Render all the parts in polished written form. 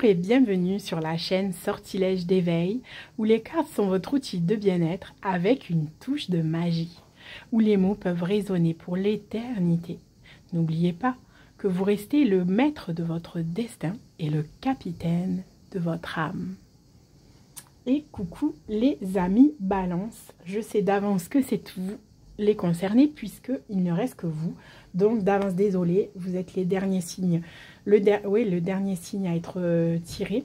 Bonjour et bienvenue sur la chaîne Sortilège d'éveil, où les cartes sont votre outil de bien-être avec une touche de magie, où les mots peuvent résonner pour l'éternité. N'oubliez pas que vous restez le maître de votre destin et le capitaine de votre âme. Et coucou les amis Balance, je sais d'avance que c'est vous les concernés puisqu'il ne reste que vous. Donc d'avance désolé, vous êtes les derniers signes. Le dernier signe à être tiré.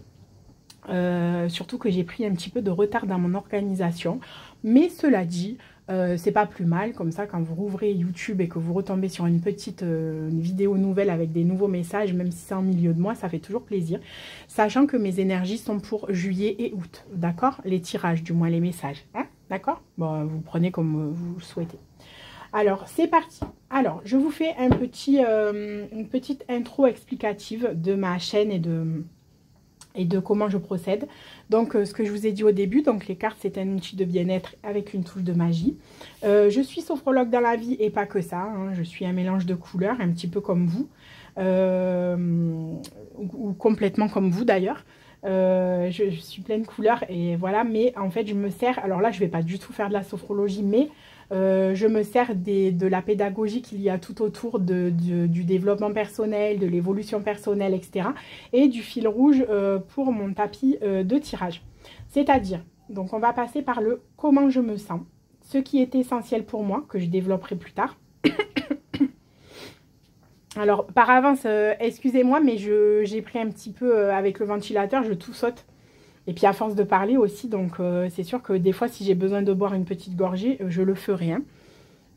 Surtout que j'ai pris un petit peu de retard dans mon organisation. Mais cela dit, c'est pas plus mal. Comme ça, quand vous rouvrez YouTube et que vous retombez sur une petite vidéo nouvelle avec des nouveaux messages, même si c'est en milieu de mois, ça fait toujours plaisir. Sachant que mes énergies sont pour juillet et août. D'accord? Les tirages, du moins les messages. Hein? D'accord? Bon, vous prenez comme vous le souhaitez. Alors, c'est parti. Alors, je vous fais une petite intro explicative de ma chaîne et de comment je procède. Donc, ce que je vous ai dit au début, donc les cartes, c'est un outil de bien-être avec une touche de magie. Je suis sophrologue dans la vie et pas que ça. Hein. Je suis un mélange de couleurs, un petit peu comme vous. Ou complètement comme vous d'ailleurs. Je suis pleine de couleurs et voilà. Mais en fait, je me sers... Alors là, je ne vais pas du tout faire de la sophrologie, mais... je me sers de la pédagogie qu'il y a tout autour du développement personnel, de l'évolution personnelle, etc. Et du fil rouge pour mon tapis de tirage. C'est-à-dire, donc on va passer par le comment je me sens, ce qui est essentiel pour moi, que je développerai plus tard. Alors, par avance, excusez-moi, mais j'ai pris un petit peu avec le ventilateur, je tout saute. Et puis à force de parler aussi, donc c'est sûr que des fois, si j'ai besoin de boire une petite gorgée, je le ferai. Hein.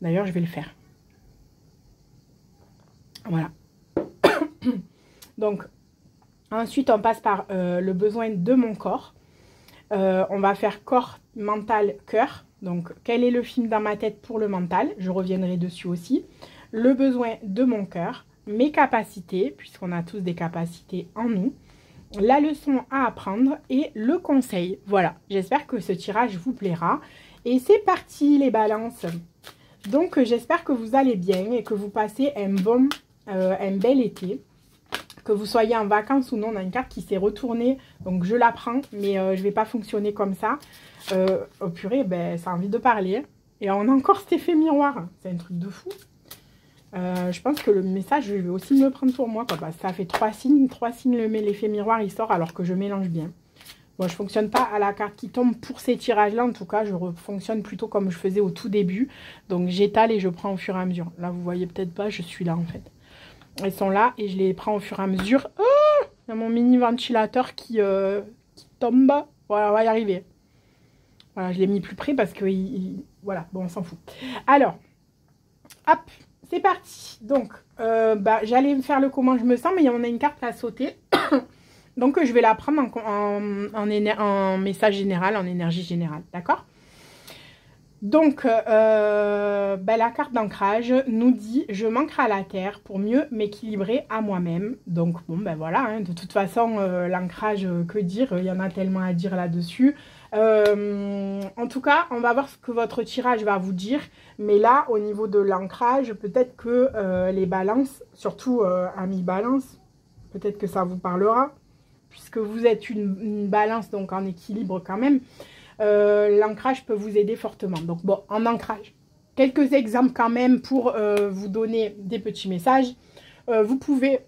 D'ailleurs, je vais le faire. Voilà. Donc, ensuite, on passe par le besoin de mon corps. On va faire corps, mental, cœur. Donc, quel est le film dans ma tête pour le mental? Je reviendrai dessus aussi. Le besoin de mon cœur, mes capacités, puisqu'on a tous des capacités en nous. La leçon à apprendre et le conseil. Voilà, j'espère que ce tirage vous plaira. Et c'est parti les balances. Donc j'espère que vous allez bien et que vous passez un bel été. Que vous soyez en vacances ou non, on a une carte qui s'est retournée. Donc je la prends, mais je ne vais pas fonctionner comme ça. Oh purée, ben, ça a envie de parler. Et on a encore cet effet miroir. C'est un truc de fou. Je pense que le message, je vais aussi me le prendre pour moi. Quoi. Bah, ça fait 3 signes. 3 signes, l'effet miroir, il sort alors que je mélange bien. Bon, je ne fonctionne pas à la carte qui tombe pour ces tirages-là. En tout cas, je fonctionne plutôt comme je faisais au tout début. Donc, j'étale et je prends au fur et à mesure. Là, vous voyez peut-être pas, je suis là en fait. Elles sont là et je les prends au fur et à mesure. Oh, il y a mon mini ventilateur qui tombe. Voilà, on va y arriver. Voilà, je l'ai mis plus près parce que... Voilà, bon, on s'en fout. Alors, hop. C'est parti. Donc, j'allais faire le comment je me sens, mais on a une carte à sauter. Donc, je vais la prendre en message général, en énergie générale. D'accord? Donc, la carte d'ancrage nous dit « Je m'ancre à la terre pour mieux m'équilibrer à moi-même. » Donc, bon, ben voilà. Hein, de toute façon, l'ancrage, que dire? Il y en a tellement à dire là-dessus. En tout cas, on va voir ce que votre tirage va vous dire. Mais là, au niveau de l'ancrage, peut-être que les balances, surtout amis balance, peut-être que ça vous parlera. Puisque vous êtes une balance, donc en équilibre quand même. L'ancrage peut vous aider fortement. Donc bon, en ancrage, quelques exemples quand même pour vous donner des petits messages. Vous pouvez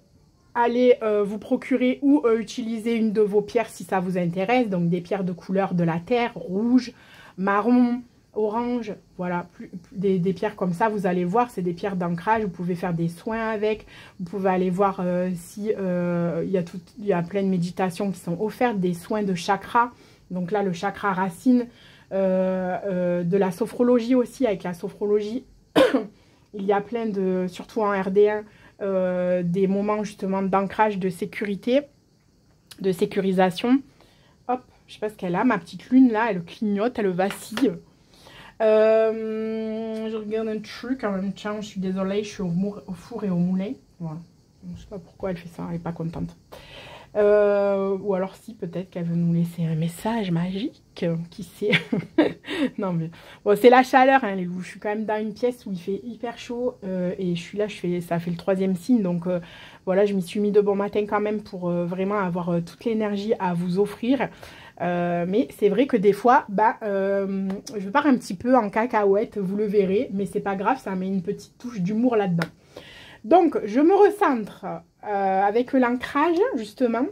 aller vous procurer ou utiliser une de vos pierres si ça vous intéresse. Donc des pierres de couleur de la terre, rouge, marron, orange. Voilà, des pierres comme ça, vous allez voir, c'est des pierres d'ancrage. Vous pouvez faire des soins avec. Vous pouvez aller voir si il y a plein de méditations qui sont offertes, des soins de chakras. Donc là, le chakra racine, de la sophrologie aussi. Avec la sophrologie, il y a plein de, surtout en RD1, des moments justement d'ancrage, de sécurité, de sécurisation. Hop, je sais pas ce qu'elle a, ma petite lune là, elle clignote, elle vacille. Je regarde un truc en même temps, je suis désolée, je suis au four et au moulin. Voilà. Je sais pas pourquoi elle fait ça, elle est pas contente. Ou alors si, peut-être qu'elle veut nous laisser un message magique, qui sait. Non mais, bon, c'est la chaleur, hein, les loups. Je suis quand même dans une pièce où il fait hyper chaud, et je suis là, ça fait le 3e signe, donc voilà, je m'y suis mis de bon matin quand même pour vraiment avoir toute l'énergie à vous offrir. Mais c'est vrai que des fois, je pars un petit peu en cacahuète, vous le verrez, mais c'est pas grave, ça met une petite touche d'humour là-dedans. Donc, je me recentre avec l'ancrage, justement,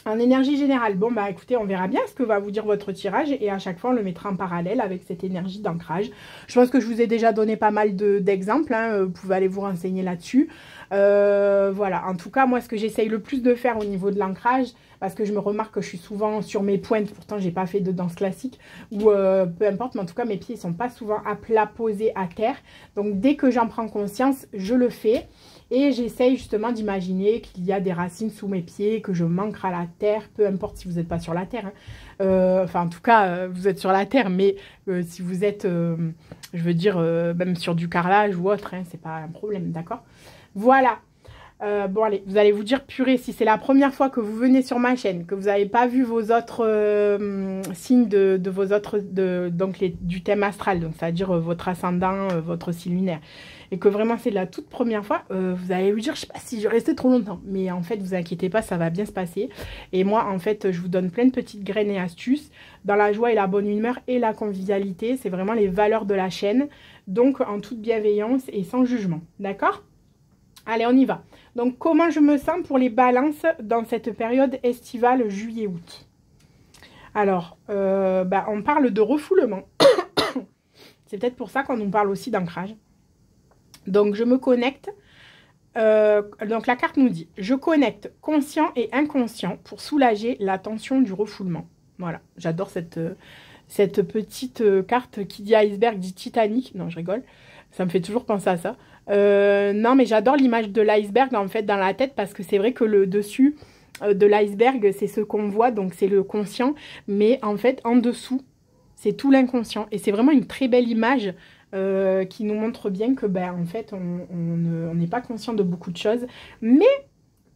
en énergie générale. Bon, bah écoutez, on verra bien ce que va vous dire votre tirage et à chaque fois, on le mettra en parallèle avec cette énergie d'ancrage. Je pense que je vous ai déjà donné pas mal d'exemples, hein, vous pouvez aller vous renseigner là-dessus. Voilà, en tout cas, moi, ce que j'essaye le plus de faire au niveau de l'ancrage, parce que je me remarque que je suis souvent sur mes pointes, pourtant j'ai pas fait de danse classique, ou peu importe, mais en tout cas, mes pieds ne sont pas souvent à plat posés à terre. Donc, dès que j'en prends conscience, je le fais. Et j'essaye justement d'imaginer qu'il y a des racines sous mes pieds, que je m'ancre à la terre, peu importe si vous n'êtes pas sur la terre. Hein. Enfin, en tout cas, vous êtes sur la terre, mais si vous êtes, je veux dire, même sur du carrelage ou autre, hein, c'est pas un problème, d'accord? Voilà. Bon, allez, vous allez vous dire, purée, si c'est la première fois que vous venez sur ma chaîne, que vous n'avez pas vu vos autres signes de vos autres, donc du thème astral, donc c'est-à-dire votre ascendant, votre signe lunaire, et que vraiment c'est la toute première fois, vous allez vous dire, je sais pas si je vais rester trop longtemps, mais en fait, vous inquiétez pas, ça va bien se passer. Et moi, en fait, je vous donne plein de petites graines et astuces dans la joie et la bonne humeur et la convivialité. C'est vraiment les valeurs de la chaîne, donc en toute bienveillance et sans jugement, d'accord ? Allez, on y va. Donc, comment je me sens pour les balances dans cette période estivale juillet-août? Alors, on parle de refoulement. C'est peut-être pour ça qu'on nous parle aussi d'ancrage. Donc, je me connecte. Donc, la carte nous dit, je connecte conscient et inconscient pour soulager la tension du refoulement. Voilà, j'adore cette petite carte qui dit iceberg, dit Titanic. Non, je rigole. Ça me fait toujours penser à ça. Non, mais j'adore l'image de l'iceberg, en fait, dans la tête, parce que c'est vrai que le dessus de l'iceberg, c'est ce qu'on voit, donc c'est le conscient. Mais en fait, en dessous, c'est tout l'inconscient. Et c'est vraiment une très belle image qui nous montre bien que, en fait, on n'est pas conscient de beaucoup de choses. Mais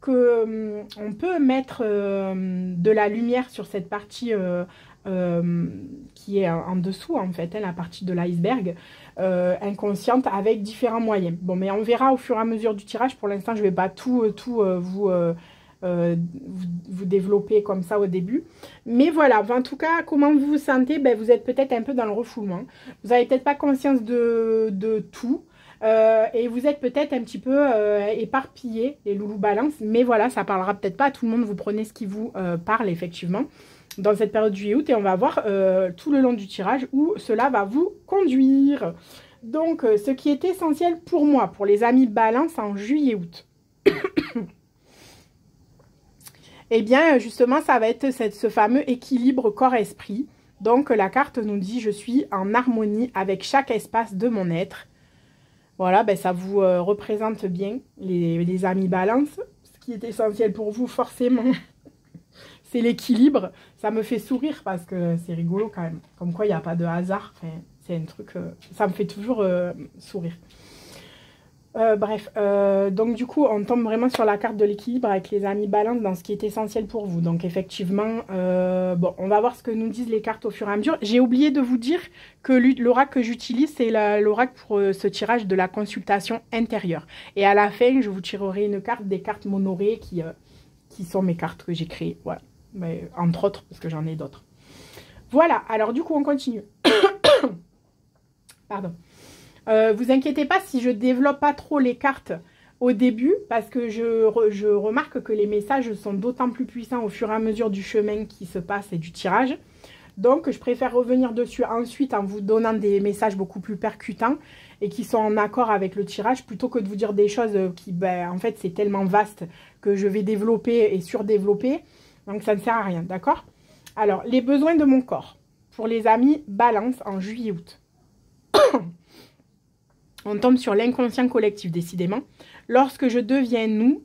que on peut mettre de la lumière sur cette partie qui est en dessous, en fait, hein, la partie de l'iceberg inconsciente, avec différents moyens. Bon, mais on verra au fur et à mesure du tirage. Pour l'instant, je ne vais pas tout vous développer comme ça au début. Mais voilà, en tout cas, comment vous vous sentez? Vous êtes peut-être un peu dans le refoulement. Vous n'avez peut-être pas conscience de tout. Et vous êtes peut-être un petit peu éparpillés, les loulous balance. Mais voilà, ça parlera peut-être pas à tout le monde. Vous prenez ce qui vous parle, effectivement, dans cette période juillet-août. Et on va voir tout le long du tirage où cela va vous conduire. Donc, ce qui est essentiel pour moi, pour les amis balance en juillet-août. Eh bien, justement, ça va être ce fameux équilibre corps-esprit. Donc, la carte nous dit « Je suis en harmonie avec chaque espace de mon être ». Voilà, ça vous représente bien les amis balance. Ce qui est essentiel pour vous, forcément, c'est l'équilibre. Ça me fait sourire parce que c'est rigolo quand même. Comme quoi, il n'y a pas de hasard. Enfin, c'est un truc... ça me fait toujours sourire. Bref, donc du coup, on tombe vraiment sur la carte de l'équilibre avec les amis balance dans ce qui est essentiel pour vous. Donc effectivement, bon, on va voir ce que nous disent les cartes au fur et à mesure. J'ai oublié de vous dire que l'oracle que j'utilise, c'est l'oracle pour ce tirage de la consultation intérieure. Et à la fin, je vous tirerai une carte des cartes monorées qui sont mes cartes que j'ai créées. Voilà, mais, entre autres, parce que j'en ai d'autres. Voilà, alors du coup, on continue. Pardon. Vous inquiétez pas si je développe pas trop les cartes au début, parce que je remarque que les messages sont d'autant plus puissants au fur et à mesure du chemin qui se passe et du tirage. Donc, je préfère revenir dessus ensuite en vous donnant des messages beaucoup plus percutants et qui sont en accord avec le tirage, plutôt que de vous dire des choses qui, en fait, c'est tellement vaste que je vais développer et surdévelopper. Donc, ça ne sert à rien, d'accord? Alors, les besoins de mon corps. Pour les amis balance en juillet-août. On tombe sur l'inconscient collectif, décidément. Lorsque je deviens nous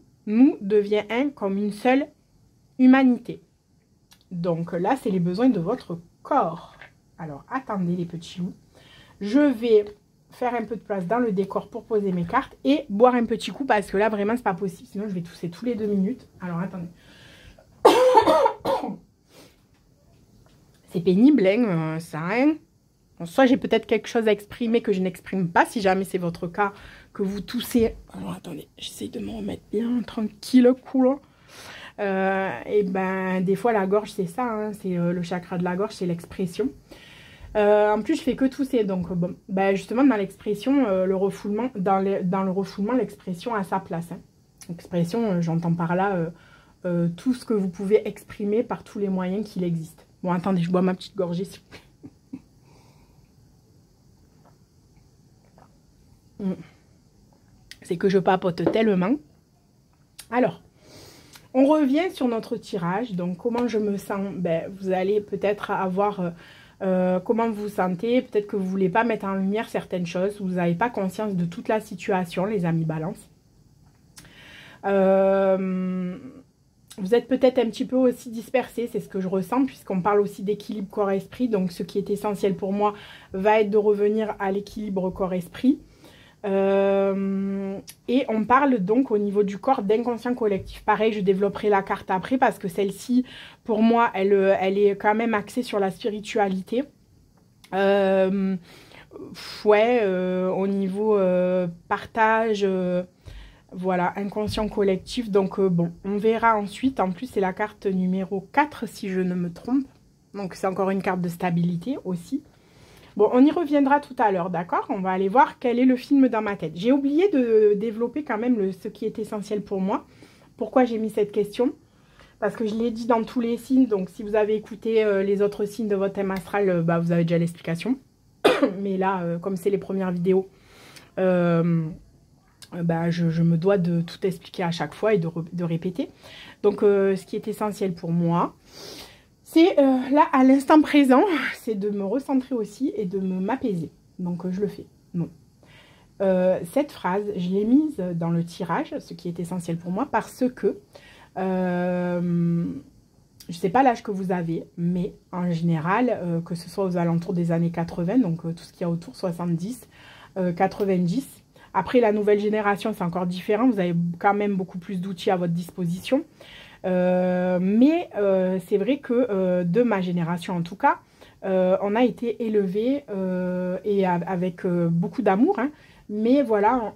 devient un comme une seule humanité. Donc là, c'est les besoins de votre corps. Alors, attendez les petits loups. Je vais faire un peu de place dans le décor pour poser mes cartes et boire un petit coup parce que là, vraiment, c'est pas possible. Sinon, je vais tousser tous les 2 minutes. Alors, attendez. C'est pénible, hein, ça, hein. soit j'ai peut-être quelque chose à exprimer que je n'exprime pas, si jamais c'est votre cas, que vous toussez. Alors attendez, j'essaie de me remettre bien tranquille, cool. Et ben des fois la gorge c'est ça, hein, c'est le chakra de la gorge, c'est l'expression. En plus je fais que tousser, donc bon, ben, justement dans l'expression, le refoulement, dans le refoulement, l'expression a sa place. Hein. L'expression, j'entends par là tout ce que vous pouvez exprimer par tous les moyens qu'il existe. Bon attendez, je bois ma petite gorgée s'il vous plaît. C'est que je papote tellement. Alors, on revient sur notre tirage. Donc, comment je me sens? Ben, vous allez peut-être avoir... comment vous vous sentez? Peut-être que vous ne voulez pas mettre en lumière certaines choses. Vous n'avez pas conscience de toute la situation, les amis balance. Vous êtes peut-être un petit peu aussi dispersés. C'est ce que je ressens, puisqu'on parle aussi d'équilibre corps-esprit. Donc, ce qui est essentiel pour moi va être de revenir à l'équilibre corps-esprit. Et on parle donc au niveau du corps d'inconscient collectif. Pareil, je développerai la carte après parce que celle-ci, pour moi, elle est quand même axée sur la spiritualité. Ouais, au niveau partage, voilà, inconscient collectif. Donc bon, on verra ensuite. En plus, c'est la carte numéro 4 si je ne me trompe. Donc c'est encore une carte de stabilité aussi. Bon, on y reviendra tout à l'heure, d'accord? On va aller voir quel est le film dans ma tête. J'ai oublié de développer quand même ce qui est essentiel pour moi. Pourquoi j'ai mis cette question? Parce que je l'ai dit dans tous les signes. Donc, si vous avez écouté les autres signes de votre thème astral, bah, vous avez déjà l'explication. Mais là, comme c'est les premières vidéos, bah, je me dois de tout expliquer à chaque fois et de répéter. Donc, ce qui est essentiel pour moi... c'est là, à l'instant présent, c'est de me recentrer aussi et de m'apaiser. Donc, je le fais. Non. Cette phrase, je l'ai mise dans le tirage, ce qui est essentiel pour moi, parce que je ne sais pas l'âge que vous avez, mais en général, que ce soit aux alentours des années 80, donc tout ce qu'il y a autour, 70, 90. Après, la nouvelle génération, c'est encore différent. Vous avez quand même beaucoup plus d'outils à votre disposition. Mais c'est vrai que de ma génération en tout cas, on a été élevés et avec beaucoup d'amour, hein, mais voilà,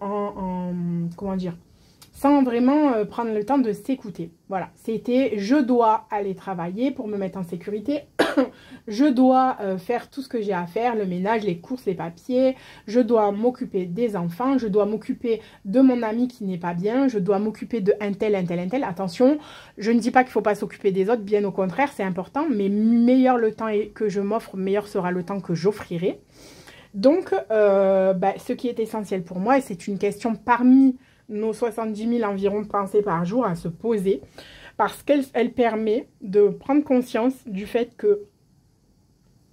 comment dire, sans vraiment prendre le temps de s'écouter. Voilà, c'était je dois aller travailler pour me mettre en sécurité, je dois faire tout ce que j'ai à faire, le ménage, les courses, les papiers, je dois m'occuper des enfants, je dois m'occuper de mon ami qui n'est pas bien, je dois m'occuper de un tel, un tel, un tel. Attention, je ne dis pas qu'il ne faut pas s'occuper des autres, bien au contraire, c'est important, mais meilleur le temps que je m'offre, meilleur sera le temps que j'offrirai. Donc, bah, ce qui est essentiel pour moi, et c'est une question parmi nos 70 000 environ pensées par jour à se poser, parce qu'elle permet de prendre conscience du fait que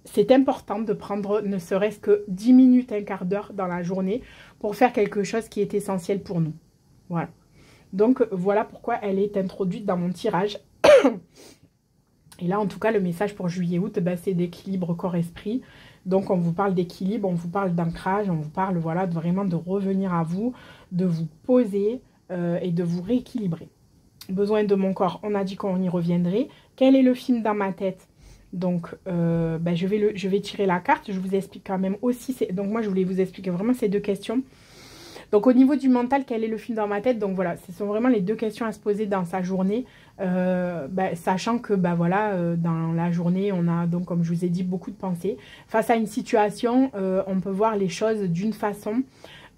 c'est important de prendre ne serait-ce que 10 minutes, un quart d'heure dans la journée pour faire quelque chose qui est essentiel pour nous. Voilà. Donc, voilà pourquoi elle est introduite dans mon tirage. Et là, en tout cas, le message pour juillet-août, bah, c'est d'équilibre corps-esprit. Donc, on vous parle d'équilibre, on vous parle d'ancrage, on vous parle voilà, vraiment de revenir à vous, de vous poser et de vous rééquilibrer. Besoin de mon corps, on a dit qu'on y reviendrait. Quel est le film dans ma tête? Donc, bah, je vais tirer la carte. Je vous explique quand même aussi. Donc, moi, je voulais vous expliquer vraiment ces deux questions. Donc, au niveau du mental, quel est le film dans ma tête? Donc, voilà, ce sont vraiment les deux questions à se poser dans sa journée. Bah, sachant que, bah, voilà, dans la journée, on a, donc, comme je vous ai dit, beaucoup de pensées. Face à une situation, on peut voir les choses d'une façon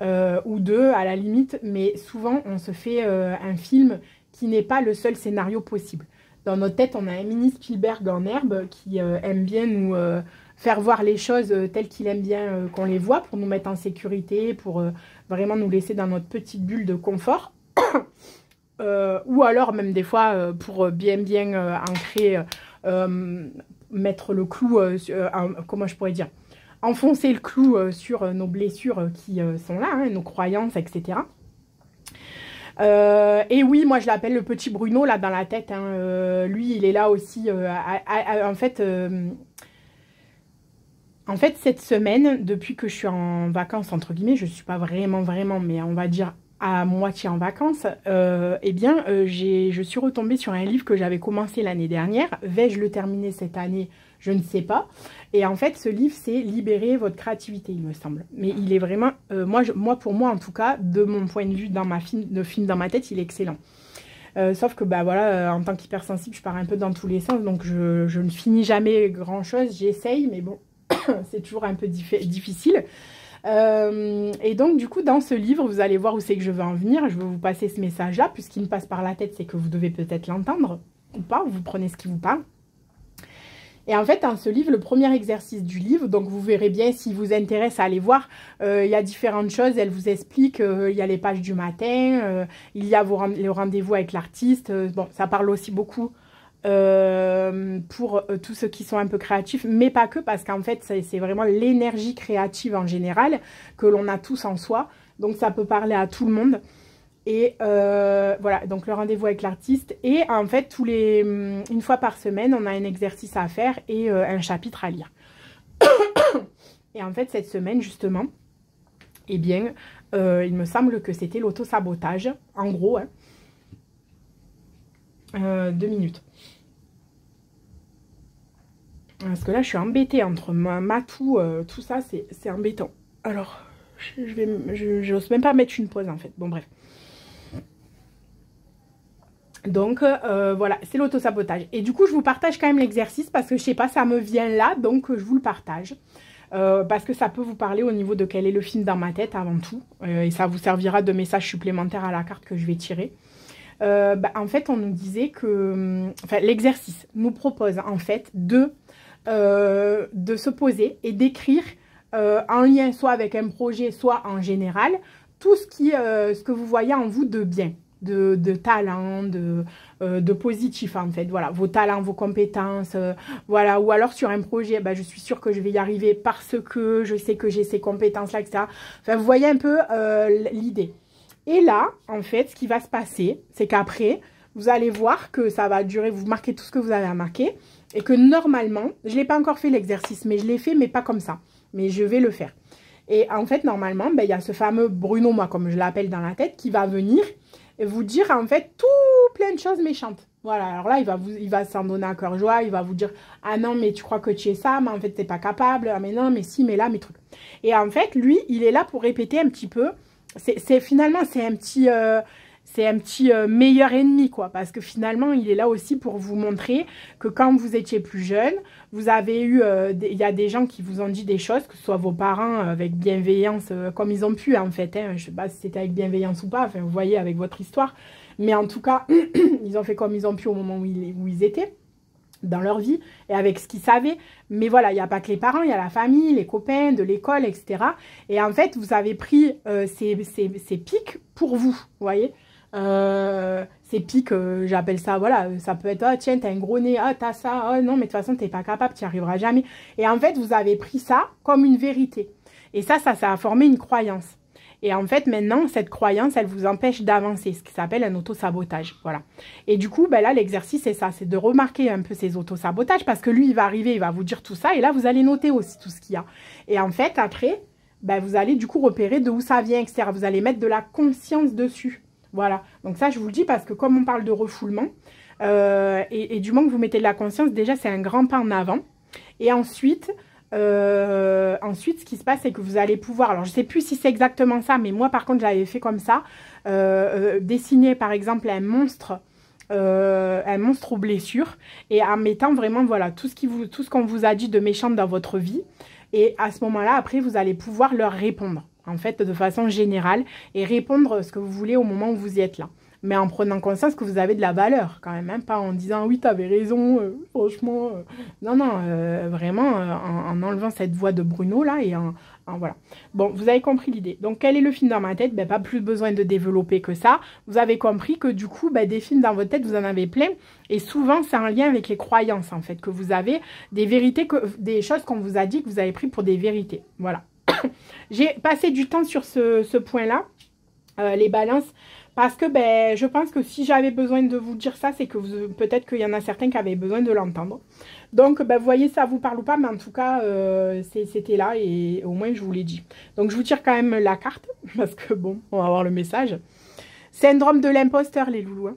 ou deux, à la limite. Mais souvent, on se fait un film qui n'est pas le seul scénario possible. Dans notre tête, on a un mini Spielberg en herbe qui aime bien nous faire voir les choses telles qu'il aime bien qu'on les voit, pour nous mettre en sécurité, pour vraiment nous laisser dans notre petite bulle de confort. Ou alors même des fois pour bien ancrer, mettre le clou, comment je pourrais dire, enfoncer le clou sur nos blessures qui sont là, hein, nos croyances, etc. Et oui, moi je l'appelle le petit Bruno là dans la tête, hein. Lui il est là aussi en fait cette semaine, depuis que je suis en vacances entre guillemets, je suis pas vraiment mais on va dire à moitié en vacances, eh bien, je suis retombée sur un livre que j'avais commencé l'année dernière. Vais-je le terminer cette année? Je ne sais pas. Et en fait, ce livre, c'est Libérer votre créativité, il me semble. Mais il est vraiment, pour moi, en tout cas, de mon point de vue, le film dans ma tête, il est excellent. Sauf que, bah voilà, en tant qu'hypersensible, je pars un peu dans tous les sens, donc je ne finis jamais grand-chose. J'essaye, mais bon, c'est toujours un peu difficile. Et donc, du coup, dans ce livre, vous allez voir où c'est que je veux en venir. Je veux vous passer ce message-là, puisqu'il me passe par la tête, c'est que vous devez peut-être l'entendre ou pas, vous prenez ce qui vous parle. Et en fait, dans ce livre, le premier exercice du livre, donc vous verrez bien, si vous intéresse à aller voir, il y a différentes choses. Elle vous explique, il y a les pages du matin, il y a les rendez-vous avec l'artiste. Bon, ça parle aussi beaucoup pour tous ceux qui sont un peu créatifs, mais pas que, parce qu'en fait, c'est vraiment l'énergie créative en général que l'on a tous en soi. Donc, ça peut parler à tout le monde. Et voilà, donc le rendez-vous avec l'artiste. Et en fait, une fois par semaine, on a un exercice à faire et un chapitre à lire. Et en fait, cette semaine, justement, eh bien, il me semble que c'était l'auto-sabotage. En gros, hein. 2 minutes. Parce que là, je suis embêtée entre Matou, tout ça, c'est embêtant. Alors, je n'ose même pas mettre une pause, en fait. Bon, bref. Donc, voilà, c'est l'auto-sabotage. Et du coup, je vous partage quand même l'exercice parce que, je sais pas, ça me vient là, donc je vous le partage. Parce que ça peut vous parler au niveau de quel est le film dans ma tête avant tout. Et ça vous servira de message supplémentaire à la carte que je vais tirer. En fait, on nous disait que... Enfin, l'exercice nous propose, en fait, de se poser et d'écrire en lien soit avec un projet, soit en général, tout ce que vous voyez en vous de bien. De talent, de positif en fait, voilà, vos talents, vos compétences, voilà, ou alors sur un projet, je suis sûre que je vais y arriver parce que je sais que j'ai ces compétences-là, etc. Enfin, vous voyez un peu l'idée. Et là, en fait, ce qui va se passer, c'est qu'après, vous allez voir que ça va durer, vous marquez tout ce que vous avez à marquer, et que normalement, je ne l'ai pas encore fait l'exercice, mais je l'ai fait, mais pas comme ça, mais je vais le faire. Et en fait, normalement, il y a ce fameux Bruno, moi, comme je l'appelle dans la tête, qui va venir et vous dire en fait tout plein de choses méchantes. Voilà, alors là, il va s'en donner à cœur joie, il va vous dire « Ah non, mais tu crois que tu es ça, mais en fait, t'es pas capable. Ah mais non, mais si, mais là, mes trucs. » Et en fait, lui, il est là pour répéter un petit peu. Finalement, c'est un petit meilleur ennemi, quoi. Parce que finalement, il est là aussi pour vous montrer que quand vous étiez plus jeune, vous avez eu... il y a des gens qui vous ont dit des choses, que ce soit vos parents avec bienveillance, comme ils ont pu, en fait. Hein, je sais pas si c'était avec bienveillance ou pas, enfin, vous voyez, avec votre histoire. Mais en tout cas, ils ont fait comme ils ont pu au moment où ils étaient dans leur vie et avec ce qu'ils savaient. Mais voilà, il n'y a pas que les parents, il y a la famille, les copains, de l'école, etc. Et en fait, vous avez pris ces pics pour vous, vous voyez. Ces pics, j'appelle ça, voilà, ça peut être, ah tiens, t'as un gros nez, ah t'as ça, ah non, mais de toute façon, t'es pas capable, t'y arriveras jamais. Et en fait, vous avez pris ça comme une vérité. Et ça a formé une croyance. Et en fait, maintenant, cette croyance, elle vous empêche d'avancer, ce qui s'appelle un auto-sabotage. Voilà. Et du coup, là, l'exercice, c'est ça, c'est de remarquer un peu ces auto-sabotages, parce que lui, il va arriver, il va vous dire tout ça, et là, vous allez noter aussi tout ce qu'il y a. Et en fait, après, vous allez du coup repérer d'où ça vient, etc. Vous allez mettre de la conscience dessus. Voilà. Donc ça, je vous le dis, parce que comme on parle de refoulement, et du moment que vous mettez de la conscience, déjà, c'est un grand pas en avant. Et ensuite... ce qui se passe, c'est que vous allez pouvoir, alors je sais plus si c'est exactement ça, mais moi par contre j'avais fait comme ça, dessiner par exemple un monstre aux blessures, et en mettant vraiment voilà tout ce qu'on vous a dit de méchant dans votre vie, et à ce moment là après vous allez pouvoir leur répondre en fait de façon générale, et répondre ce que vous voulez au moment où vous y êtes là. Mais en prenant conscience que vous avez de la valeur quand même, hein, pas en disant oui, t'avais raison, franchement. Non, non, vraiment en enlevant cette voix de Bruno là et voilà. Bon, vous avez compris l'idée. Donc, quel est le film dans ma tête? Pas plus besoin de développer que ça. Vous avez compris que du coup, des films dans votre tête, vous en avez plein. Et souvent, c'est en lien avec les croyances en fait, que vous avez des vérités, des choses qu'on vous a dit que vous avez pris pour des vérités. Voilà. J'ai passé du temps sur ce point-là, les balances. Parce que je pense que si j'avais besoin de vous dire ça, c'est que peut-être qu'il y en a certains qui avaient besoin de l'entendre. Donc, vous voyez, ça vous parle ou pas, mais en tout cas, c'était là et au moins, je vous l'ai dit. Donc, je vous tire quand même la carte, parce que bon, on va voir le message. Syndrome de l'imposteur, les loulous. Hein.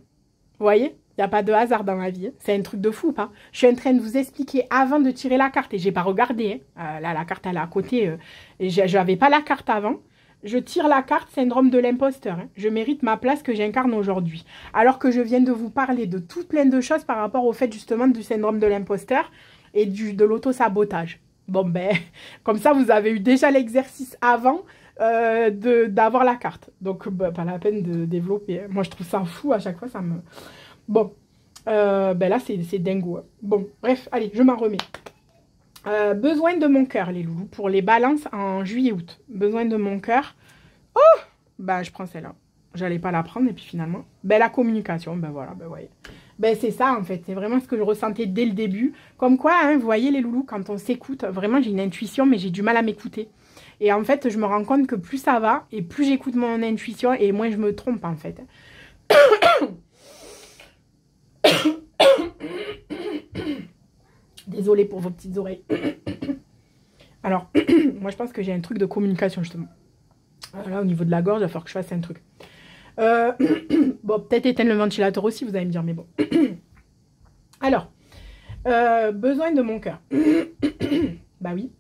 Vous voyez? Il n'y a pas de hasard dans la vie. Hein. C'est un truc de fou, pas? Je suis en train de vous expliquer avant de tirer la carte. Et j'ai pas regardé. Hein. Là, la carte, elle est à côté. Et je n'avais pas la carte avant. Je tire la carte syndrome de l'imposteur. Hein. Je mérite ma place que j'incarne aujourd'hui. Alors que je viens de vous parler de tout plein de choses par rapport au fait justement du syndrome de l'imposteur et de l'auto-sabotage. Bon, ben, comme ça, vous avez eu déjà l'exercice avant d'avoir la carte. Donc, ben, pas la peine de développer. Moi, je trouve ça fou à chaque fois. Ça me... Bon, ben là, c'est dingo. Hein. Bon, bref, allez, je m'en remets. Besoin de mon cœur, les loulous, pour les balances en juillet-août. Besoin de mon cœur. Oh, ben, je prends celle-là. J'allais pas la prendre, et puis finalement, ben, la communication, ben voilà, ben voyez. Ben, c'est ça, en fait. C'est vraiment ce que je ressentais dès le début. Comme quoi, hein, vous voyez, les loulous, quand on s'écoute, vraiment, j'ai une intuition, mais j'ai du mal à m'écouter. Et en fait, je me rends compte que plus ça va, et plus j'écoute mon intuition, et moins je me trompe, en fait. Désolée pour vos petites oreilles. Alors, moi, je pense que j'ai un truc de communication, justement. Là, au niveau de la gorge, il va falloir que je fasse un truc. Bon, peut-être éteindre le ventilateur aussi, vous allez me dire, mais bon. Alors, besoin de mon cœur. Bah oui,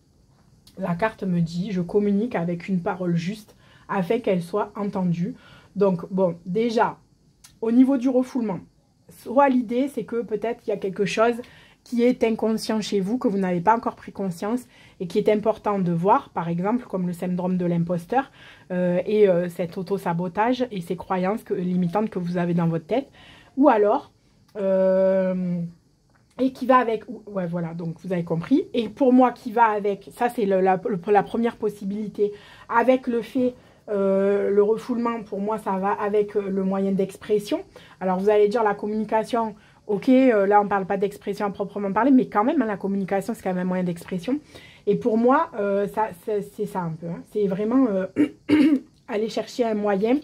la carte me dit, je communique avec une parole juste afin qu'elle soit entendue. Donc, bon, déjà, au niveau du refoulement, soit l'idée, c'est que peut-être il y a quelque chose qui est inconscient chez vous, que vous n'avez pas encore pris conscience et qui est important de voir, par exemple, comme le syndrome de l'imposteur et cet auto-sabotage et ces croyances limitantes que vous avez dans votre tête. Ou alors, et qui va avec... Ouais, voilà, donc vous avez compris. Et pour moi, qui va avec... Ça, c'est la première possibilité. Avec le fait... le refoulement, pour moi, ça va avec le moyen d'expression. Alors, vous allez dire la communication... Ok, là, on ne parle pas d'expression à proprement parler, mais quand même, hein, la communication, c'est quand même un moyen d'expression. Et pour moi, c'est ça un peu. Hein. C'est vraiment aller chercher un moyen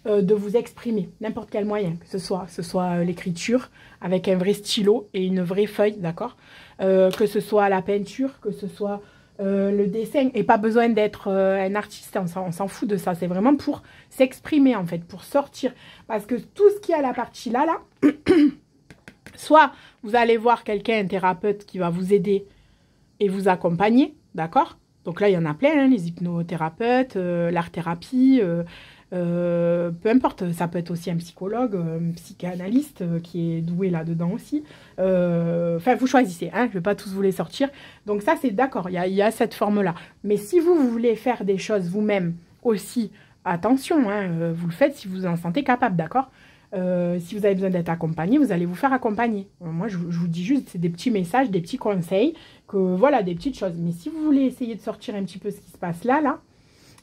de vous exprimer. N'importe quel moyen, que ce soit l'écriture avec un vrai stylo et une vraie feuille, d'accord, que ce soit la peinture, que ce soit le dessin. Et pas besoin d'être un artiste, on s'en fout de ça. C'est vraiment pour s'exprimer, en fait, pour sortir. Parce que tout ce qui est à la partie là, soit vous allez voir quelqu'un, un thérapeute qui va vous aider et vous accompagner, d'accord? Donc là, il y en a plein, hein, les hypnothérapeutes, l'art-thérapie, peu importe. Ça peut être aussi un psychologue, un psychanalyste qui est doué là-dedans aussi. Enfin, vous choisissez, hein, je ne vais pas tous vous les sortir. Donc ça, c'est d'accord, il y a cette forme-là. Mais si vous voulez faire des choses vous-même aussi, attention, hein, vous le faites si vous en sentez capable, d'accord? Si vous avez besoin d'être accompagné, vous allez vous faire accompagner. Moi, je vous dis juste, c'est des petits messages, des petits conseils, que voilà, des petites choses. Mais si vous voulez essayer de sortir un petit peu ce qui se passe là,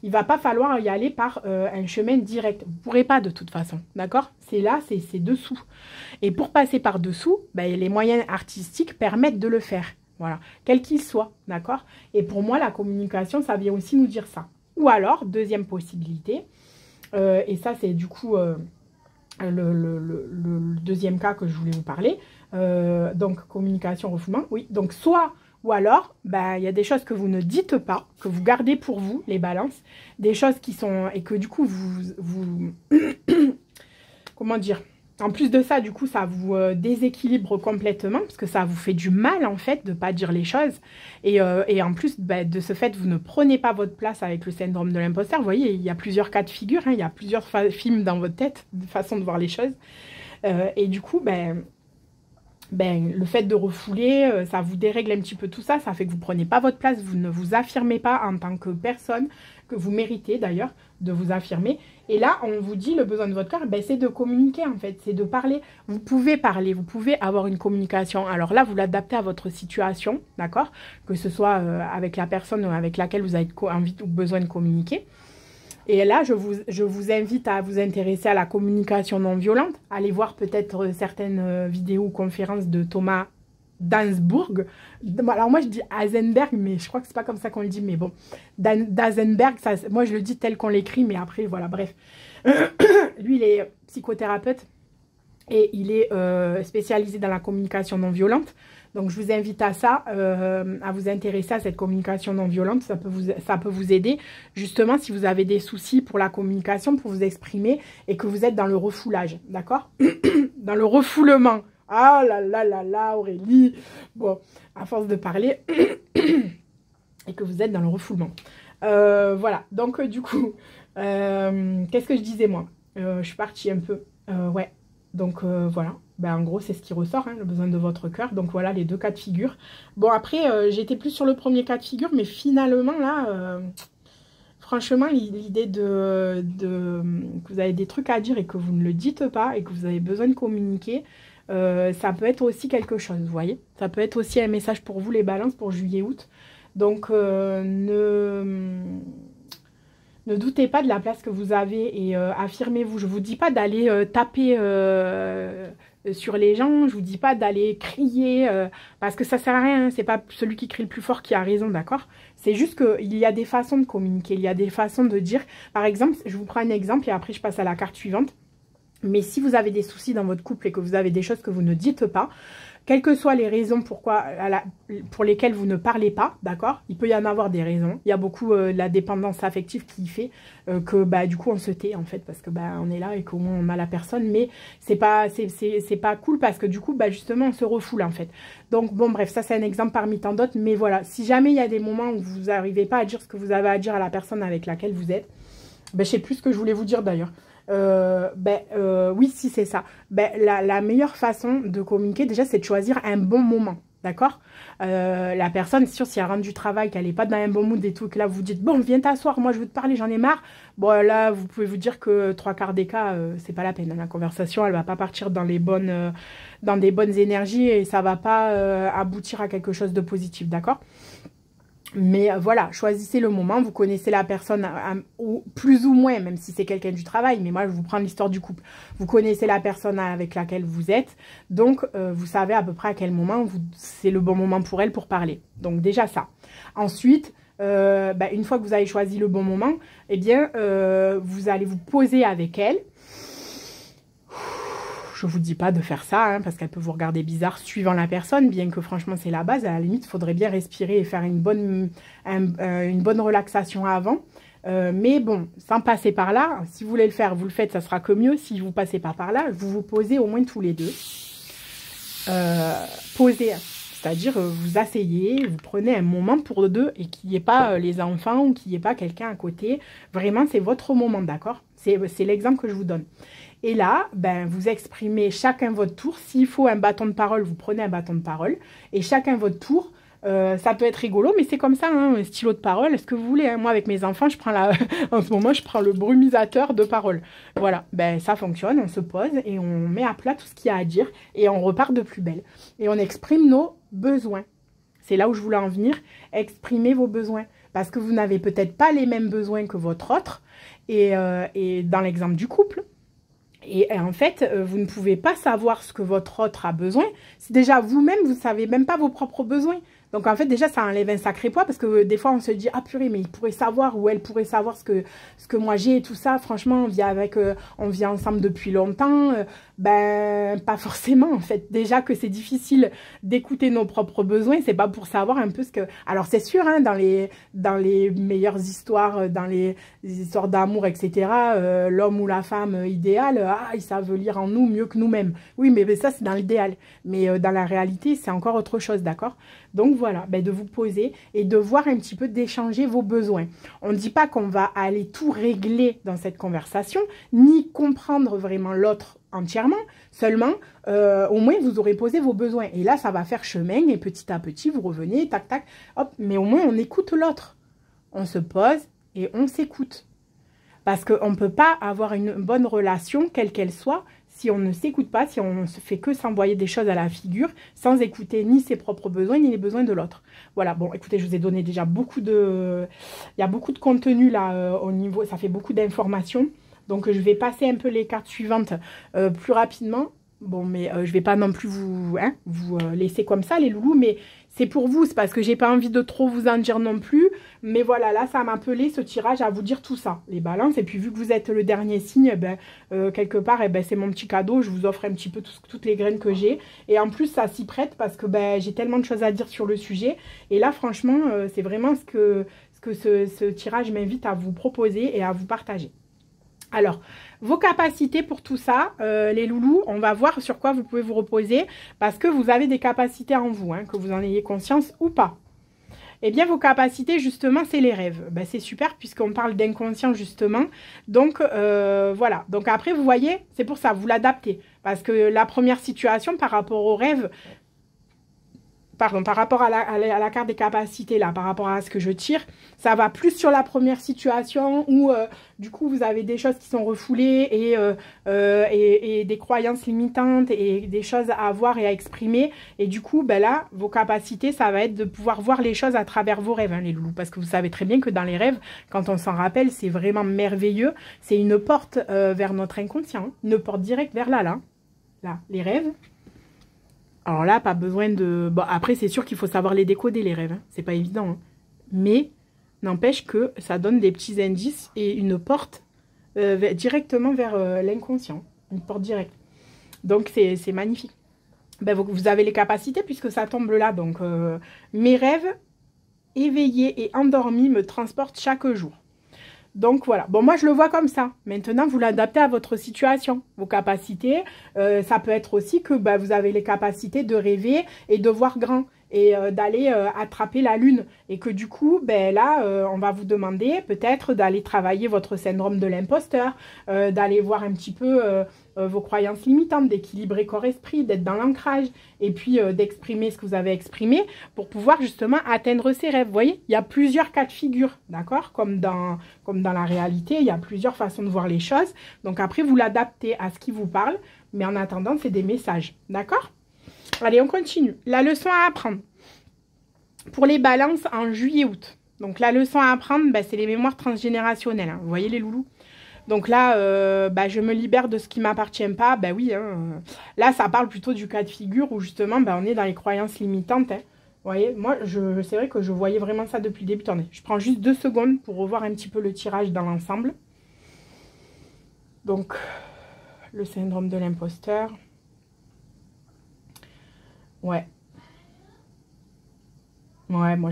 il ne va pas falloir y aller par un chemin direct. Vous ne pourrez pas de toute façon, d'accord? C'est là, c'est dessous. Et pour passer par dessous, ben, les moyens artistiques permettent de le faire. Voilà, quel qu'il soit, d'accord? Et pour moi, la communication, ça vient aussi nous dire ça. Ou alors, deuxième possibilité, et ça, c'est du coup... le deuxième cas que je voulais vous parler, donc communication, refoulement, oui, donc soit, ou alors, bah, y a des choses que vous ne dites pas, que vous gardez pour vous, les balances, des choses qui sont, et que du coup, vous comment dire, en plus de ça, du coup, ça vous déséquilibre complètement, parce que ça vous fait du mal, en fait, de ne pas dire les choses. Et en plus, bah, de ce fait, vous ne prenez pas votre place avec le syndrome de l'imposteur. Vous voyez, il y a plusieurs cas de figure, hein, il y a plusieurs films dans votre tête, de façon de voir les choses. Et du coup, ben, le fait de refouler, ça vous dérègle un petit peu tout ça. Ça fait que vous ne prenez pas votre place, vous ne vous affirmez pas en tant que personne, que vous méritez d'ailleurs de vous affirmer. Et là, on vous dit, le besoin de votre cœur, ben, c'est de communiquer en fait, c'est de parler. Vous pouvez parler, vous pouvez avoir une communication. Alors là, vous l'adaptez à votre situation, d'accord? Que ce soit avec la personne avec laquelle vous avez envie ou besoin de communiquer. Et là, je vous invite à vous intéresser à la communication non violente. Allez voir peut-être certaines vidéos ou conférences de Thomas Dansbourg. Alors moi, je dis Heisenberg, mais je crois que c'est pas comme ça qu'on le dit. Mais bon, Dasenberg, ça, moi, je le dis tel qu'on l'écrit, mais après, voilà, bref. Lui, il est psychothérapeute et il est spécialisé dans la communication non violente. Donc, je vous invite à ça, à vous intéresser à cette communication non violente. Ça peut vous aider, justement, si vous avez des soucis pour la communication, pour vous exprimer et que vous êtes dans le refoulage, d'accord? Dans le refoulement. Ah là là là là, Aurélie. Bon, à force de parler, et que vous êtes dans le refoulement. Voilà, donc du coup, qu'est-ce que je disais moi? Je suis partie un peu. Ouais, donc voilà. Ben, en gros, c'est ce qui ressort, hein, le besoin de votre cœur. Donc voilà, les deux cas de figure. Bon, après, j'étais plus sur le premier cas de figure, mais finalement, là, franchement, l'idée que vous avez des trucs à dire et que vous ne le dites pas et que vous avez besoin de communiquer, ça peut être aussi quelque chose, vous voyez. Ça peut être aussi un message pour vous, les balances, pour juillet-août. Donc, ne doutez pas de la place que vous avez et affirmez-vous. Je ne vous dis pas d'aller taper sur les gens, je ne vous dis pas d'aller crier, parce que ça ne sert à rien, c'est pas celui qui crie le plus fort qui a raison, d'accord? C'est juste qu'il y a des façons de communiquer, il y a des façons de dire. Par exemple, je vous prends un exemple et après je passe à la carte suivante. Mais si vous avez des soucis dans votre couple et que vous avez des choses que vous ne dites pas, quelles que soient les raisons pour lesquelles vous ne parlez pas, d'accord? Il peut y en avoir des raisons. Il y a beaucoup la dépendance affective qui fait que bah, du coup on se tait en fait parce que bah, on est là et qu'on a la personne. Mais c'est pas cool parce que du coup bah, justement on se refoule en fait. Donc bon bref, ça c'est un exemple parmi tant d'autres. Mais voilà, si jamais il y a des moments où vous n'arrivez pas à dire ce que vous avez à dire à la personne avec laquelle vous êtes, ben, je sais plus ce que je voulais vous dire d'ailleurs. Oui, si c'est ça. La meilleure façon de communiquer, déjà, c'est de choisir un bon moment. D'accord? La personne, c'est sûr, si elle rentre du travail, qu'elle n'est pas dans un bon mood et tout, que là, vous dites, bon, viens t'asseoir, moi, je veux te parler, j'en ai marre. Bon, là, vous pouvez vous dire que 3/4 des cas, c'est pas la peine. La conversation, elle va pas partir dans des bonnes énergies et ça va pas aboutir à quelque chose de positif. D'accord? Mais voilà, choisissez le moment, vous connaissez la personne, ou plus ou moins, même si c'est quelqu'un du travail, mais moi je vous prends l'histoire du couple. Vous connaissez la personne avec laquelle vous êtes, donc vous savez à peu près à quel moment c'est le bon moment pour elle pour parler. Donc déjà ça. Ensuite, une fois que vous avez choisi le bon moment, eh bien, vous allez vous poser avec elle. Je ne vous dis pas de faire ça, hein, parce qu'elle peut vous regarder bizarre suivant la personne, bien que franchement c'est la base. À la limite, il faudrait bien respirer et faire une bonne relaxation avant. Mais bon, sans passer par là, si vous voulez le faire, vous le faites, ça sera que mieux. Si vous ne passez pas par là, vous vous posez au moins tous les deux. Posez, c'est-à-dire vous asseyez, vous prenez un moment pour deux et qu'il n'y ait pas les enfants ou qu'il n'y ait pas quelqu'un à côté. Vraiment, c'est votre moment, d'accord? C'est l'exemple que je vous donne. Et là, ben, vous exprimez chacun votre tour. S'il faut un bâton de parole, vous prenez un bâton de parole. Et chacun votre tour. Ça peut être rigolo, mais c'est comme ça, hein, un stylo de parole. Ce que vous voulez, hein. Moi, avec mes enfants, en ce moment, je prends le brumisateur de parole. Voilà, ben, ça fonctionne. On se pose et on met à plat tout ce qu'il y a à dire. Et on repart de plus belle. Et on exprime nos besoins. C'est là où je voulais en venir. Exprimez vos besoins. Parce que vous n'avez peut-être pas les mêmes besoins que votre autre. Et dans l'exemple du couple, et en fait, vous ne pouvez pas savoir ce que votre autre a besoin. Si déjà vous-même, vous ne savez même pas vos propres besoins. Donc en fait, déjà, ça enlève un sacré poids parce que des fois, on se dit « Ah purée, mais il pourrait savoir ou elle pourrait savoir ce que moi j'ai et tout ça. » Franchement, on vit ensemble depuis longtemps. Ben, pas forcément en fait. Déjà que c'est difficile d'écouter nos propres besoins, c'est pas pour savoir un peu ce que... Alors c'est sûr, hein, dans les meilleures histoires, dans les histoires d'amour, etc., l'homme ou la femme idéal, ils savent lire en nous mieux que nous-mêmes. Oui, mais ça, c'est dans l'idéal. Mais dans la réalité, c'est encore autre chose, d'accord? Donc voilà, ben, de vous poser et de voir un petit peu, d'échanger vos besoins. On ne dit pas qu'on va aller tout régler dans cette conversation, ni comprendre vraiment l'autre entièrement, seulement au moins vous aurez posé vos besoins. Et là, ça va faire chemin et petit à petit, vous revenez, tac, tac, hop, mais au moins on écoute l'autre. On se pose et on s'écoute. Parce qu'on ne peut pas avoir une bonne relation, quelle qu'elle soit, si on ne s'écoute pas, si on ne se fait que s'envoyer des choses à la figure, sans écouter ni ses propres besoins, ni les besoins de l'autre. Voilà, bon, écoutez, je vous ai donné déjà beaucoup de... Il y a beaucoup de contenu là, au niveau... Ça fait beaucoup d'informations. Donc, je vais passer un peu les cartes suivantes plus rapidement. Bon, mais je ne vais pas non plus vous laisser comme ça, les loulous. Mais c'est pour vous, c'est parce que j'ai pas envie de trop vous en dire non plus. Mais voilà, là, ça m'appelait ce tirage à vous dire tout ça, les balances. Et puis, vu que vous êtes le dernier signe, quelque part, c'est mon petit cadeau. Je vous offre un petit peu toutes les graines que j'ai. Et en plus, ça s'y prête parce que j'ai tellement de choses à dire sur le sujet. Et là, franchement, c'est vraiment ce que ce tirage m'invite à vous proposer et à vous partager. Alors, vos capacités pour tout ça, les loulous, on va voir sur quoi vous pouvez vous reposer parce que vous avez des capacités en vous, hein, que vous en ayez conscience ou pas. Eh bien, vos capacités, justement, c'est les rêves. C'est super puisqu'on parle d'inconscient, justement. Donc, voilà. Donc, après, vous voyez, c'est pour ça, vous l'adaptez. Parce que la première situation, par rapport aux rêves, pardon, par rapport à la carte des capacités, là, par rapport à ce que je tire, ça va plus sur la première situation où, du coup, vous avez des choses qui sont refoulées et des croyances limitantes et des choses à voir et à exprimer. Et du coup, là, vos capacités, ça va être de pouvoir voir les choses à travers vos rêves, hein, les loulous. Parce que vous savez très bien que dans les rêves, quand on s'en rappelle, c'est vraiment merveilleux. C'est une porte vers notre inconscient, hein, une porte directe vers là, les rêves. Alors là, pas besoin de... Bon, après, c'est sûr qu'il faut savoir les décoder, les rêves. Hein. C'est pas évident. Hein. Mais, n'empêche que ça donne des petits indices et une porte directement vers l'inconscient. Une porte directe. Donc, c'est magnifique. Vous avez les capacités puisque ça tombe là. Donc, mes rêves éveillés et endormis me transportent chaque jour. Donc voilà, bon moi je le vois comme ça. Maintenant vous l'adaptez à votre situation, vos capacités. Ça peut être aussi que vous avez les capacités de rêver et de voir grand et d'aller attraper la lune. Et que du coup, là, on va vous demander peut-être d'aller travailler votre syndrome de l'imposteur, d'aller voir un petit peu vos croyances limitantes, d'équilibrer corps-esprit, d'être dans l'ancrage et puis d'exprimer ce que vous avez exprimé pour pouvoir justement atteindre ses rêves. Vous voyez, il y a plusieurs cas de figure, d'accord, comme dans la réalité, il y a plusieurs façons de voir les choses. Donc après, vous l'adaptez à ce qui vous parle, mais en attendant, c'est des messages, d'accord? Allez, on continue. La leçon à apprendre. Pour les balances en juillet-août. Donc, la leçon à apprendre, c'est les mémoires transgénérationnelles. Hein. Vous voyez les loulous? Donc là, je me libère de ce qui ne m'appartient pas. Oui, hein. Là, ça parle plutôt du cas de figure où justement, on est dans les croyances limitantes. Hein. Vous voyez, moi, c'est vrai que je voyais vraiment ça depuis le début. Attendez, je prends juste 2 secondes pour revoir un petit peu le tirage dans l'ensemble. Donc, le syndrome de l'imposteur. Ouais. Ouais, moi,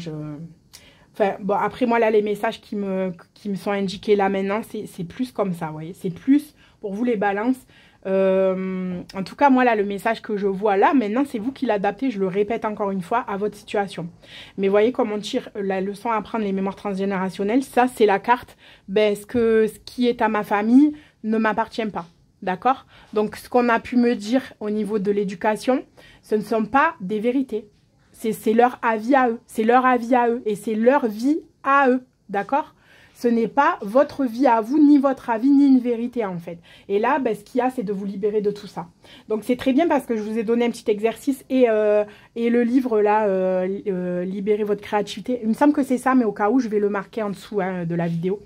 Enfin, bon, après, moi, là, les messages qui me sont indiqués là maintenant, c'est plus comme ça, vous voyez. C'est plus, pour vous, les balances. En tout cas, moi, là, le message que je vois là, maintenant, c'est vous qui l'adaptez, je le répète encore une fois, à votre situation. Mais vous voyez comme on tire la leçon à apprendre, les mémoires transgénérationnelles, ça, c'est la carte. Ce qui est à ma famille ne m'appartient pas. D'accord? Donc, ce qu'on a pu me dire au niveau de l'éducation, ce ne sont pas des vérités. C'est leur avis à eux. C'est leur avis à eux. Et c'est leur vie à eux. D'accord? Ce n'est pas votre vie à vous, ni votre avis, ni une vérité, en fait. Et là, ce qu'il y a, c'est de vous libérer de tout ça. Donc, c'est très bien parce que je vous ai donné un petit exercice et le livre, là, Libérer votre créativité. Il me semble que c'est ça, mais au cas où, je vais le marquer en dessous de la vidéo.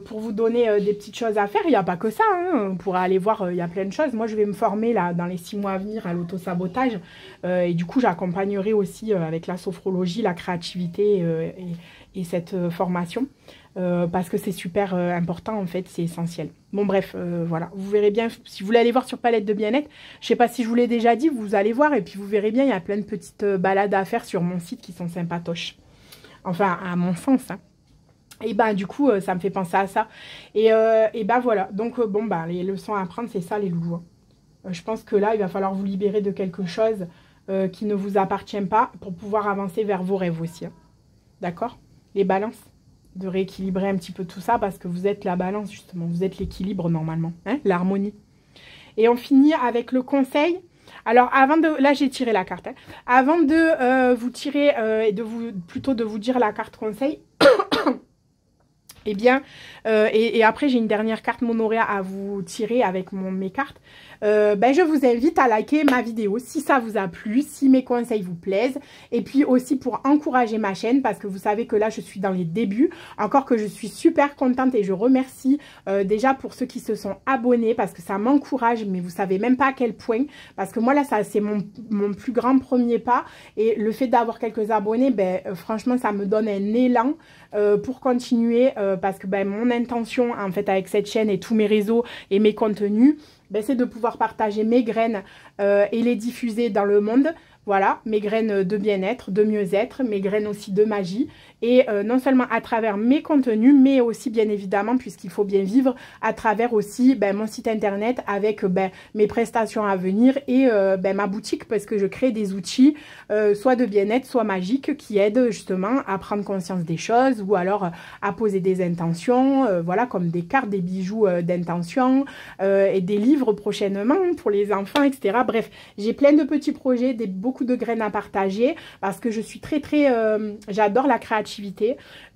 Pour vous donner des petites choses à faire. Il n'y a pas que ça, hein. On pourra aller voir, il y a plein de choses. Moi, je vais me former là dans les 6 mois à venir à l'autosabotage. Et du coup, j'accompagnerai aussi avec la sophrologie, la créativité et cette formation. Parce que c'est super important, en fait, c'est essentiel. Bon, bref, voilà. Vous verrez bien, si vous voulez aller voir sur Palette de Bien-être, je ne sais pas si je vous l'ai déjà dit, vous allez voir. Et puis, vous verrez bien, il y a plein de petites balades à faire sur mon site qui sont sympatoches. Enfin, à mon sens, hein. Et du coup, ça me fait penser à ça. Et voilà. Donc, les leçons à apprendre, c'est ça, les loulous. Hein. Je pense que là, il va falloir vous libérer de quelque chose qui ne vous appartient pas pour pouvoir avancer vers vos rêves aussi. Hein. D'accord? Les balances. De rééquilibrer un petit peu tout ça parce que vous êtes la balance, justement. Vous êtes l'équilibre, normalement. Hein, l'harmonie. Et on finit avec le conseil. Alors, avant de... Là, j'ai tiré la carte. Hein. Avant de vous tirer et de vous dire la carte conseil... Eh bien, et après, j'ai une dernière carte Monoréa à vous tirer avec mes cartes. Je vous invite à liker ma vidéo si ça vous a plu, si mes conseils vous plaisent. Et puis aussi pour encourager ma chaîne, parce que vous savez que là, je suis dans les débuts. Encore que je suis super contente et je remercie déjà pour ceux qui se sont abonnés, parce que ça m'encourage, mais vous savez même pas à quel point. Parce que moi, là, ça c'est mon plus grand premier pas. Et le fait d'avoir quelques abonnés, franchement, ça me donne un élan pour continuer, parce que mon intention en fait avec cette chaîne et tous mes réseaux et mes contenus, c'est de pouvoir partager mes graines et les diffuser dans le monde. Voilà, mes graines de bien-être, de mieux-être, mes graines aussi de magie. Et non seulement à travers mes contenus, mais aussi bien évidemment, puisqu'il faut bien vivre, à travers aussi mon site internet avec mes prestations à venir et ma boutique, parce que je crée des outils, soit de bien-être, soit magiques, qui aident justement à prendre conscience des choses ou alors à poser des intentions, voilà, comme des cartes, des bijoux d'intention et des livres prochainement pour les enfants, etc. Bref, j'ai plein de petits projets, beaucoup de graines à partager parce que je suis j'adore la créativité.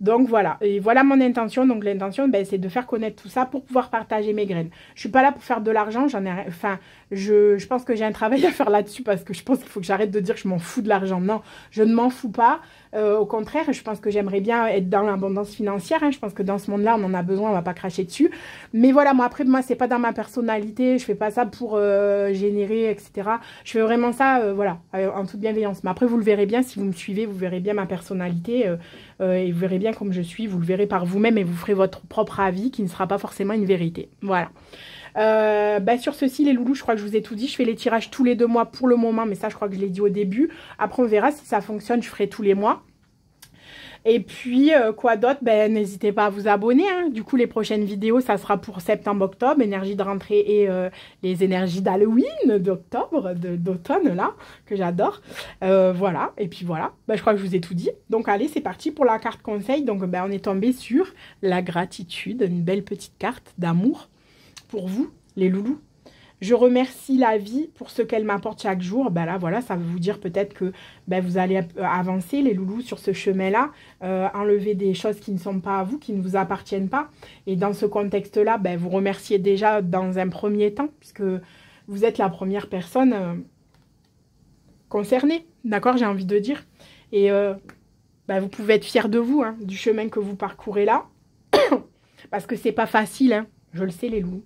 Donc voilà, et voilà mon intention. Donc l'intention, c'est de faire connaître tout ça pour pouvoir partager mes graines. Je suis pas là pour faire de l'argent, je pense que j'ai un travail à faire là-dessus, parce que je pense qu'il faut que j'arrête de dire que je m'en fous de l'argent. Non, je ne m'en fous pas. Au contraire, je pense que j'aimerais bien être dans l'abondance financière. Je pense que dans ce monde-là, on en a besoin, on va pas cracher dessus. Mais voilà, moi, c'est pas dans ma personnalité. Je fais pas ça pour générer, etc. Je fais vraiment ça, voilà, en toute bienveillance. Mais après, vous le verrez bien, si vous me suivez, vous verrez bien ma personnalité. Et vous verrez bien comme je suis. Vous le verrez par vous-même et vous ferez votre propre avis, qui ne sera pas forcément une vérité. Voilà. Sur ceci les loulous, je crois que je vous ai tout dit. Je fais les tirages tous les 2 mois pour le moment, mais ça je crois que je l'ai dit au début. Après on verra si ça fonctionne, je ferai tous les mois. Et puis quoi d'autre, n'hésitez pas à vous abonner, Du coup les prochaines vidéos ça sera pour septembre-octobre, énergie de rentrée et les énergies d'Halloween d'octobre, d'automne là, que j'adore. Voilà, et puis voilà, je crois que je vous ai tout dit. Donc allez, c'est parti pour la carte conseil. Donc on est tombé sur la gratitude, une belle petite carte d'amour pour vous, les loulous. Je remercie la vie pour ce qu'elle m'apporte chaque jour. Là, voilà, ça veut vous dire peut-être que vous allez avancer, les loulous, sur ce chemin-là. Enlever des choses qui ne sont pas à vous, qui ne vous appartiennent pas. Et dans ce contexte-là, vous remerciez déjà dans un premier temps, puisque vous êtes la première personne concernée. D'accord, j'ai envie de dire. Et vous pouvez être fiers de vous, du chemin que vous parcourez là. Parce que c'est pas facile, je le sais, les loulous.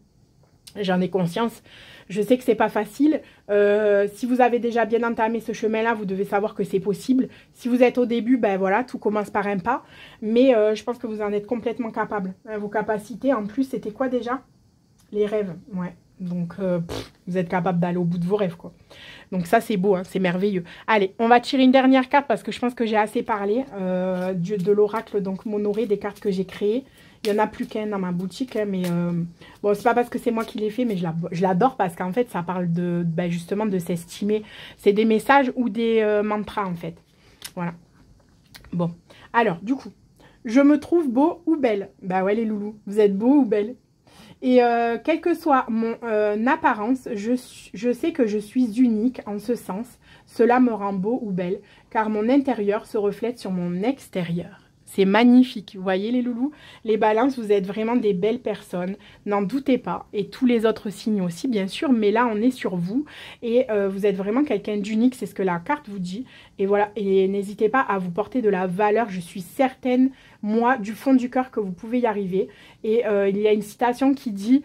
J'en ai conscience. Je sais que c'est pas facile. Si vous avez déjà bien entamé ce chemin-là, vous devez savoir que c'est possible. Si vous êtes au début, voilà, tout commence par un pas. Mais je pense que vous en êtes complètement capable. Vos capacités, en plus, c'était quoi déjà? Les rêves, ouais. Donc, vous êtes capable d'aller au bout de vos rêves, quoi. Donc ça, c'est beau, c'est merveilleux. Allez, on va tirer une dernière carte parce que je pense que j'ai assez parlé de l'oracle, donc Monoré, des cartes que j'ai créées. Il n'y en a plus qu'un dans ma boutique, mais bon, c'est pas parce que c'est moi qui l'ai fait, mais je l'adore parce qu'en fait, ça parle de justement de s'estimer. C'est des messages ou des mantras, en fait. Voilà. Bon, alors, du coup, je me trouve beau ou belle. Ouais, les loulous, vous êtes beau ou belle. Et quelle que soit mon apparence, je sais que je suis unique en ce sens. Cela me rend beau ou belle, car mon intérieur se reflète sur mon extérieur. C'est magnifique, vous voyez les loulous? Les balances, vous êtes vraiment des belles personnes, n'en doutez pas. Et tous les autres signes aussi, bien sûr, mais là, on est sur vous. Et vous êtes vraiment quelqu'un d'unique, c'est ce que la carte vous dit. Et voilà, et n'hésitez pas à vous porter de la valeur. Je suis certaine, moi, du fond du cœur, que vous pouvez y arriver. Et il y a une citation qui dit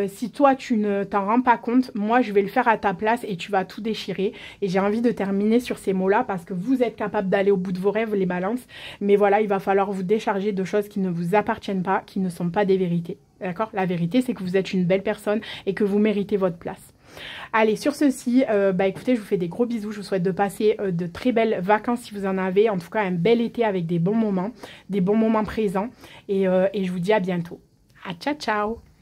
si toi, tu ne t'en rends pas compte, moi, je vais le faire à ta place et tu vas tout déchirer. Et j'ai envie de terminer sur ces mots-là parce que vous êtes capable d'aller au bout de vos rêves, les balances. Mais voilà, il va falloir vous décharger de choses qui ne vous appartiennent pas, qui ne sont pas des vérités. D'accord? La vérité, c'est que vous êtes une belle personne et que vous méritez votre place. Allez, sur ceci, écoutez, je vous fais des gros bisous. Je vous souhaite de passer de très belles vacances si vous en avez. En tout cas, un bel été avec des bons moments présents. Et je vous dis à bientôt. À ciao, ciao!